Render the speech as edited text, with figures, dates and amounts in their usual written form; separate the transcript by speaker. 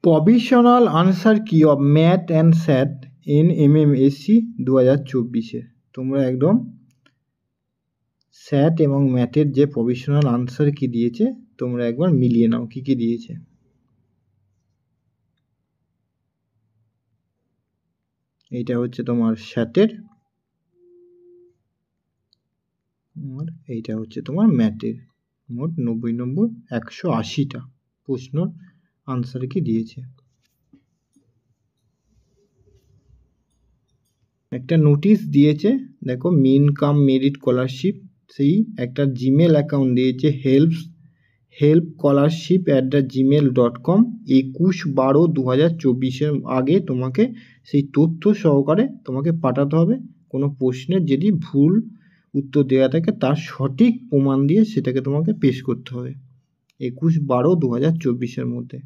Speaker 1: Provisional answer key of math and SAT in MMSC 2024-এ? তোমরা একদম স্যাট এবং ম্যাথের যে প্রভিশনাল আনসার কি দিয়েছে তোমরা একবার মিলিয়ে নাও কি কি দিয়েছে। এইটা হচ্ছে তোমার স্যাটের, আর এইটা হচ্ছে তোমার ম্যাথের। মোট 90 নম্বর 180টা প্রশ্নর আনসার কি দিয়েছে। একটা নোটিশ দিয়েছে দেখো, মিন কাম মেরিট স্কলারশিপ, সেই একটা জিমেল অ্যাকাউন্ট দিয়েছে helpscholarship@gmail.com। 21/12/2024 আগে তোমাকে সেই তথ্য সহকারে তোমাকে পাঠাতে হবে। কোনো প্রশ্নের যদি ভুল উত্তর দেওয়া থাকে তার সঠিক প্রমাণ দিয়ে সেটাকে তোমাকে পেশ করতে হবে 21/12/2024 মধ্যে।